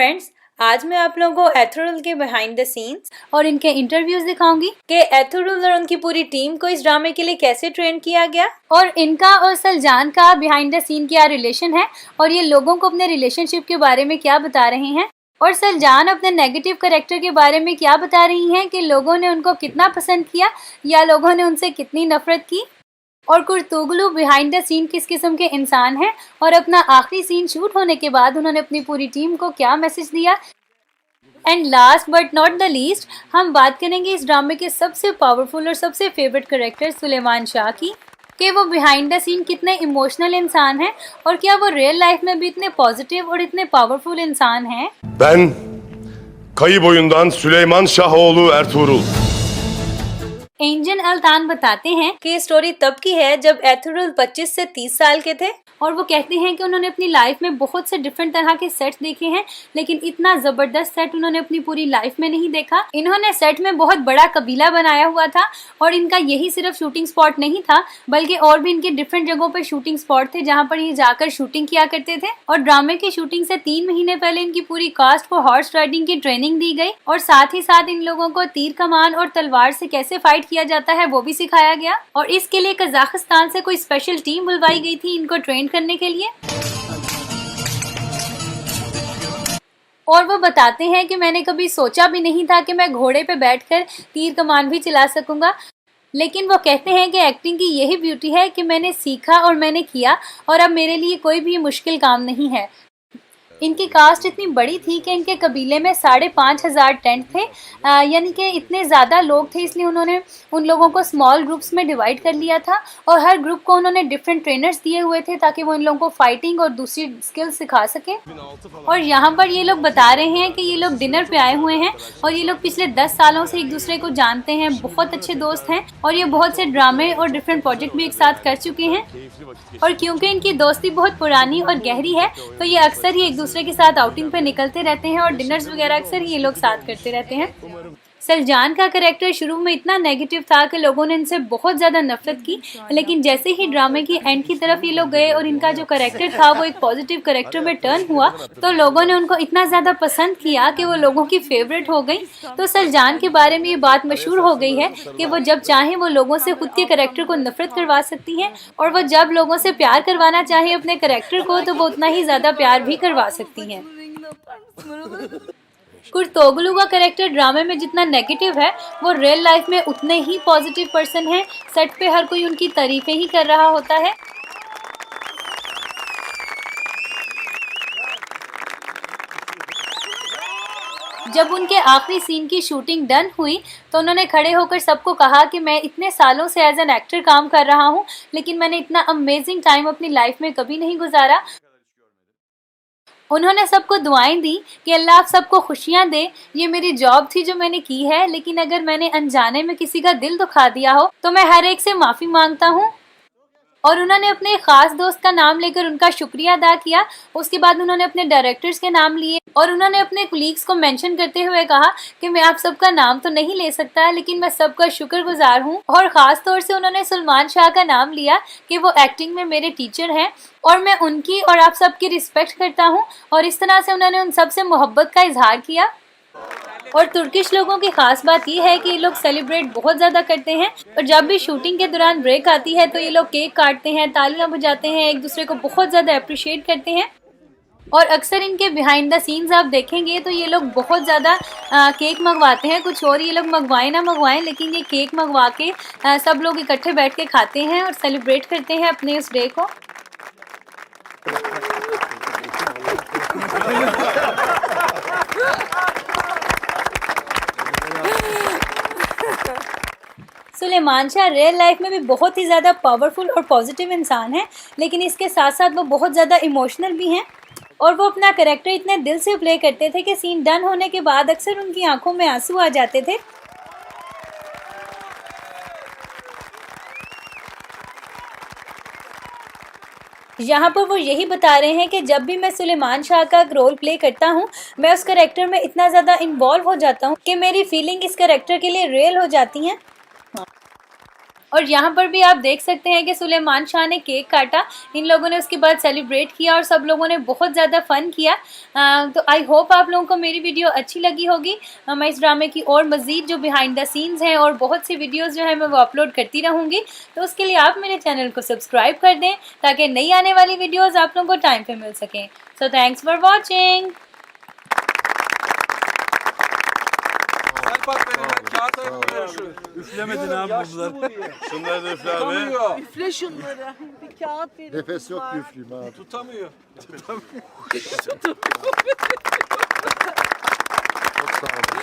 Friends, आज मैं आप लोगों को एथरल के बिहाइंड द सीन्स और इनके इंटरव्यूज दिखाऊंगी कि एथरल और उनकी पूरी टीम को इस ड्रामे के लिए कैसे ट्रेन किया गया और इनका और सलजान का बिहाइंड द सीन क्या रिलेशन है और ये लोगों को अपने रिलेशनशिप के बारे में क्या बता रहे हैं और सलजान अपने नेगेटिव कैरेक्टर के बारे में क्या बता रही हैं कि लोगों ने उनको कितना पसंद किया या लोगों ने उनसे कितनी नफरत की और कुर्तुगलू बिहाइंड द सीन किस किस्म के इंसान हैं और अपना आखिरी सीन शूट होने के बाद उन्होंने अपनी पूरी टीम को क्या मैसेज दिया। And last but not the least हम बात करेंगे इस ड्रामे के सबसे पावरफुल और सबसे फेवरेट कैरेक्टर सुलेमान शाह की कि वो बिहाइंड द सीन कितने इमोशनल इंसान हैं और क्या वो रियल लाइफ में भी इतने पॉजिटिव और इतने पावरफुल इंसान हैं। Ben Kayıboyundan Süleyman Şahoğlu Ertuğrul। एंजन अल्तान बताते हैं कि ये स्टोरी तब की है जब एथरल 25 से 30 साल के थे और वो कहते हैं कि उन्होंने अपनी लाइफ में बहुत से डिफरेंट तरह के सेट्स देखे हैं लेकिन इतना ज़बरदस्त सेट उन्होंने अपनी पूरी लाइफ में नहीं देखा। इन्होंने सेट में बहुत बड़ा कबीला बनाया हुआ था और इनका यही सिर्फ शूटिंग स्पॉट नहीं था बल्कि और भी इनके डिफरेंट जगहों पर शूटिंग स्पॉट थे जहाँ पर ये जाकर शूटिंग किया करते थे और ड्रामे की शूटिंग से 3 महीने पहले इनकी पूरी कास्ट को हॉर्स राइडिंग की ट्रेनिंग दी गई और साथ ही साथ इन लोगों को तीर कमान और तलवार से कैसे फाइट किया जाता है वो भी सिखाया गया और इसके लिए कजाकिस्तान से कोई स्पेशल टीम बुलवाई गई थी इनको ट्रेन करने के लिए। और वो बताते हैं कि मैंने कभी सोचा भी नहीं था कि मैं घोड़े पे बैठकर तीर कमान भी चला सकूंगा लेकिन वो कहते हैं कि एक्टिंग की यही ब्यूटी है कि मैंने सीखा और मैंने किया और अब मेरे लिए कोई भी मुश्किल काम नहीं है। इनकी कास्ट इतनी बड़ी थी कि इनके कबीले में 5,500 टेंट थे यानी कि इतने ज़्यादा लोग थे इसलिए उन्होंने उन लोगों को स्मॉल ग्रुप्स में डिवाइड कर लिया था और हर ग्रुप को उन्होंने डिफरेंट ट्रेनर्स दिए हुए थे ताकि वो इन लोगों को फाइटिंग और दूसरी स्किल्स सिखा सकें। और यहाँ पर ये लोग बता रहे हैं कि ये लोग डिनर पे आए हुए हैं और ये लोग पिछले 10 सालों से एक दूसरे को जानते हैं, बहुत अच्छे दोस्त हैं और ये बहुत से ड्रामे और डिफरेंट प्रोजेक्ट भी एक साथ कर चुके हैं और क्योंकि इनकी दोस्ती बहुत पुरानी और गहरी है तो ये अक्सर ही एक दूसरे के साथ आउटिंग पे निकलते रहते हैं और डिनर्स वगैरह अक्सर ये लोग साथ करते रहते हैं। सलजान का कैरेक्टर शुरू में इतना नेगेटिव था कि लोगों ने इनसे बहुत ज़्यादा नफरत की लेकिन जैसे ही ड्रामे की एंड की तरफ ये लोग गए और इनका जो कैरेक्टर था वो एक पॉजिटिव कैरेक्टर में टर्न हुआ तो लोगों ने उनको इतना ज़्यादा पसंद किया कि वो लोगों की फेवरेट हो गई। तो सलजान के बारे में ये बात मशहूर हो गई है कि वो जब चाहें वो लोगों से खुद के कैरेक्टर को नफरत करवा सकती हैं और वो जब लोगों से प्यार करवाना चाहे अपने कैरेक्टर को तो वो उतना ही ज़्यादा प्यार भी करवा सकती हैं। कुर्तुगलू का कैरेक्टर ड्रामे में जितना नेगेटिव है वो रियल लाइफ में उतने ही पॉजिटिव पर्सन है। सेट पे हर कोई उनकी तारीफें ही कर रहा होता है। जब उनके आखिरी सीन की शूटिंग डन हुई तो उन्होंने खड़े होकर सबको कहा कि मैं इतने सालों से एज एन एक्टर काम कर रहा हूँ लेकिन मैंने इतना अमेजिंग टाइम अपनी लाइफ में कभी नहीं गुजारा। उन्होंने सबको दुआएं दी कि अल्लाह आप सबको खुशियां दे, ये मेरी जॉब थी जो मैंने की है लेकिन अगर मैंने अनजाने में किसी का दिल दुखा दिया हो तो मैं हर एक से माफ़ी मांगता हूँ। और उन्होंने अपने ख़ास दोस्त का नाम लेकर उनका शुक्रिया अदा किया। उसके बाद उन्होंने अपने डायरेक्टर्स के नाम लिए और उन्होंने अपने कुलीग्स को मेंशन करते हुए कहा कि मैं आप सबका नाम तो नहीं ले सकता लेकिन मैं सबका शुक्रगुजार हूँ। और ख़ास तौर से उन्होंने सुलेमान शाह का नाम लिया कि वो एक्टिंग में मेरे टीचर हैं और मैं उनकी और आप सबकी रिस्पेक्ट करता हूँ और इस तरह से उन्होंने उन सबसे मोहब्बत का इजहार किया। और तुर्किश लोगों की खास बात यह है कि ये लोग सेलिब्रेट बहुत ज़्यादा करते हैं और जब भी शूटिंग के दौरान ब्रेक आती है तो ये लोग केक काटते हैं, तालियां बजाते हैं, एक दूसरे को बहुत ज़्यादा अप्रिशिएट करते हैं। और अक्सर इनके बिहाइंड द सीन्स आप देखेंगे तो ये लोग बहुत ज़्यादा केक मंगवाते हैं। कुछ और ये लोग मंगवाएं ना मंगवाएं लेकिन ये केक मंगवा के सब लोग इकट्ठे बैठ के खाते हैं और सेलिब्रेट करते हैं अपने उस डे को। सुलेमान शाह रियल लाइफ में भी बहुत ही ज़्यादा पावरफुल और पॉजिटिव इंसान है लेकिन इसके साथ साथ वो बहुत ज़्यादा इमोशनल भी हैं और वो अपना कैरेक्टर इतने दिल से प्ले करते थे कि सीन डन होने के बाद अक्सर उनकी आंखों में आंसू आ जाते थे। यहाँ पर वो यही बता रहे हैं कि जब भी मैं सुलेमान शाह का रोल प्ले करता हूँ मैं उस कैरेक्टर में इतना ज़्यादा इन्वॉल्व हो जाता हूँ कि मेरी फीलिंग इस कैरेक्टर के लिए रियल हो जाती हैं। और यहाँ पर भी आप देख सकते हैं कि सुलेमान शाह ने केक काटा, इन लोगों ने उसके बाद सेलिब्रेट किया और सब लोगों ने बहुत ज़्यादा फन किया। तो आई होप आप लोगों को मेरी वीडियो अच्छी लगी होगी। मैं इस ड्रामे की और मज़ीद जो बिहाइंड द सीन्स हैं और बहुत सी वीडियोस जो है मैं वो अपलोड करती रहूँगी, तो उसके लिए आप मेरे चैनल को सब्सक्राइब कर दें ताकि नई आने वाली वीडियोज़ आप लोगों को टाइम पर मिल सकें। So thanks for watching. Bak benim kağıt ayırmıyor şu. Üflemedin abi bunları. Şunları da üfle abi. Tutamıyor. Üfle şunları. Bir kağıt verin. Nefes yok ki üfleyeyim abi. Tutamıyor. Çok sağ olun.